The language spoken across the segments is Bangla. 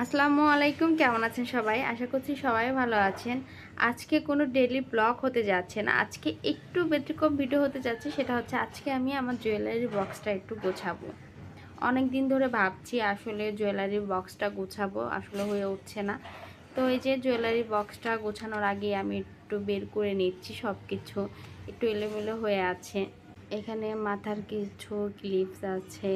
আসসালামু আলাইকুম, কেমন আছেন সবাই? আশা করছি সবাই ভালো আছেন। আজকে কোনো ডেইলি ব্লগ হতে যাচ্ছে না। আজকে একটু ব্যতিক্রম ভিডিও হতে যাচ্ছে। সেটা হচ্ছে আজকে আমি আমার জুয়েলারি বক্সটা একটু গোছাবো। অনেক দিন ধরে ভাবছি আসলে জুয়েলারি বক্সটা গোছাবো, আসলে হয়ে উঠছে না। তো এই যে জুয়েলারি বক্সটা গোছানোর আগে আমি একটু বের করে নিচ্ছি সব কিছু। একটু এলোমেলো হয়ে আছে। এখানে মাথার কিছু ক্লিপস আছে,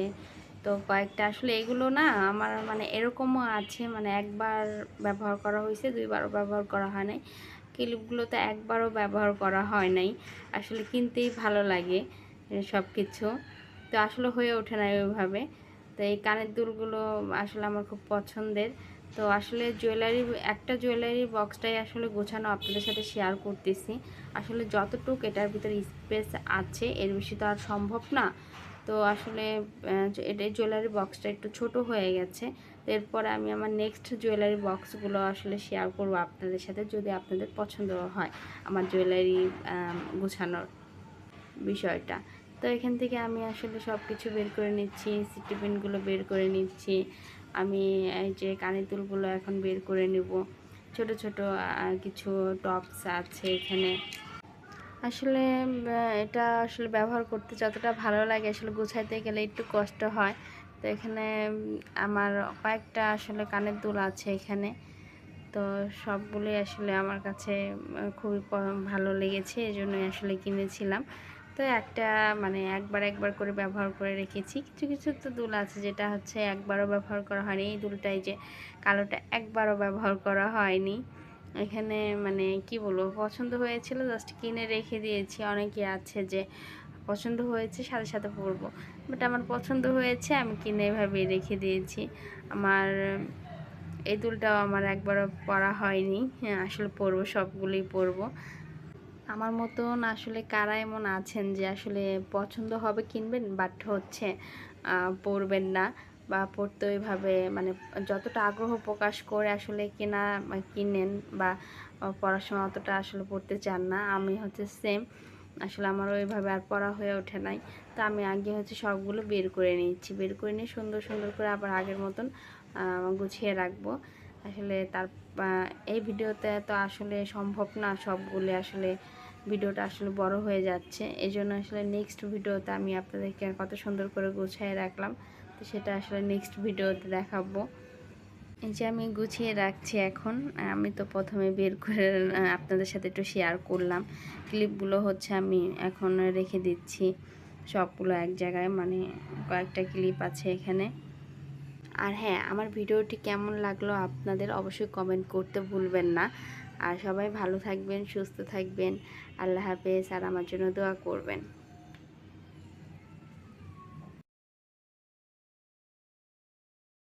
তো কয়েকটা আসলে এগুলো না আমার মানে এরকমও আছে, মানে একবার ব্যবহার করা হয়েছে, দুইবারও ব্যবহার করা হয় নাই। ক্লিপগুলো তো একবারও ব্যবহার করা হয় নাই, আসলে কিনতেই ভালো লাগে সব কিছু, তো আসলে হয়ে ওঠে না ওইভাবে। তো এই কানের দুলগুলো আসলে আমার খুব পছন্দের। তো আসলে একটা জুয়েলারি বক্সটাই আসলে গোছানো আপনাদের সাথে শেয়ার করতেছি। আসলে যতটুক এটার ভিতরে স্পেস আছে এর বেশি তো আর সম্ভব না। তো আসলে এটা জুয়েলারি বক্সটা একটু ছোট হয়ে গেছে। তো এরপরে আমি আমার নেক্সট জুয়েলারি বক্সগুলো আসলে শেয়ার করব আপনাদের সাথে, যদি আপনাদের পছন্দ হয় আমার জুয়েলারি গোছানোর বিষয়টা। তো এখান থেকে আমি আসলে সব কিছু বের করে নিচ্ছি, সিটি পিনগুলো বের করে নিচ্ছি। আমি এই যে কানের দুলগুলো এখন বের করে নেব। ছোট ছোট কিছু টপস আছে এখানে। আসলে এটা আসলে ব্যবহার করতে যতটা ভালো লাগে, আসলে গুছাইতে গেলে একটু কষ্ট হয়। তো এখানে আমার কয়েকটা আসলে কানের দুল আছে এখানে। তো সবগুলোই আসলে আমার কাছে খুবই ভালো লেগেছে, এজন্যই আসলে কিনেছিলাম। তো একটা মানে একবার করে ব্যবহার করে রেখেছি। কিছু কিছু তো দুল আছে যেটা হচ্ছে একবারও ব্যবহার করা হয়নি। এই দুলটাই যে কালোটা, একবারও ব্যবহার করা হয়নি। এখানে মানে কি বলবো, পছন্দ হয়েছিল জাস্ট কিনে রেখে দিয়েছি। অনেকে আছে যে পছন্দ হয়েছে সাথে সাথে পরবো, বাট আমার পছন্দ হয়েছে আমি কিনে এভাবেই রেখে দিয়েছি। আমার এই দুলটাও আমার একবারও পরা হয়নি। হ্যাঁ, আসলে পরবো, সবগুলোই পরবো। আমার মতন আসলে কারা এমন আছেন যে আসলে পছন্দ হবে কিনবেন, বাট হচ্ছে পরবেন না, বা পড়তে ওইভাবে মানে যতটা আগ্রহ প্রকাশ করে আসলে কিনেন, বা পড়ার সময় অতটা আসলে পড়তে চান না। আমি হচ্ছে সেম, আসলে আমার ওইভাবে আর পড়া হয়ে ওঠে নাই। তো আমি আগে হচ্ছে সবগুলো বের করে নিচ্ছি, বের করে নিয়ে সুন্দর সুন্দর করে আবার আগের মতন গুছিয়ে রাখবো। আসলে এই ভিডিওতে তো আসলে সম্ভব না সবগুলো, আসলে ভিডিওটা আসলে বড় হয়ে যাচ্ছে। এই জন্য আসলে নেক্সট ভিডিওতে আমি আপনাদেরকে কত সুন্দর করে গুছিয়ে রাখলাম, তো সেটা আসলে নেক্সট ভিডিওতে দেখাবো। এই যে আমি গুছিয়ে রাখছি এখন। আমি তো প্রথমে বের করে আপনাদের সাথে একটু শেয়ার করলাম। ক্লিপগুলো হচ্ছে আমি এখন রেখে দিচ্ছি সবগুলো এক জায়গায়, মানে কয়েকটা ক্লিপ আছে এখানে। আর হ্যাঁ, আমার ভিডিওটি কেমন লাগলো আপনাদের অবশ্যই কমেন্ট করতে ভুলবেন না। আর সবাই ভালো থাকবেন, সুস্থ থাকবেন। আল্লাহ হাফেজ, আর আমার জন্য দোয়া করবেন।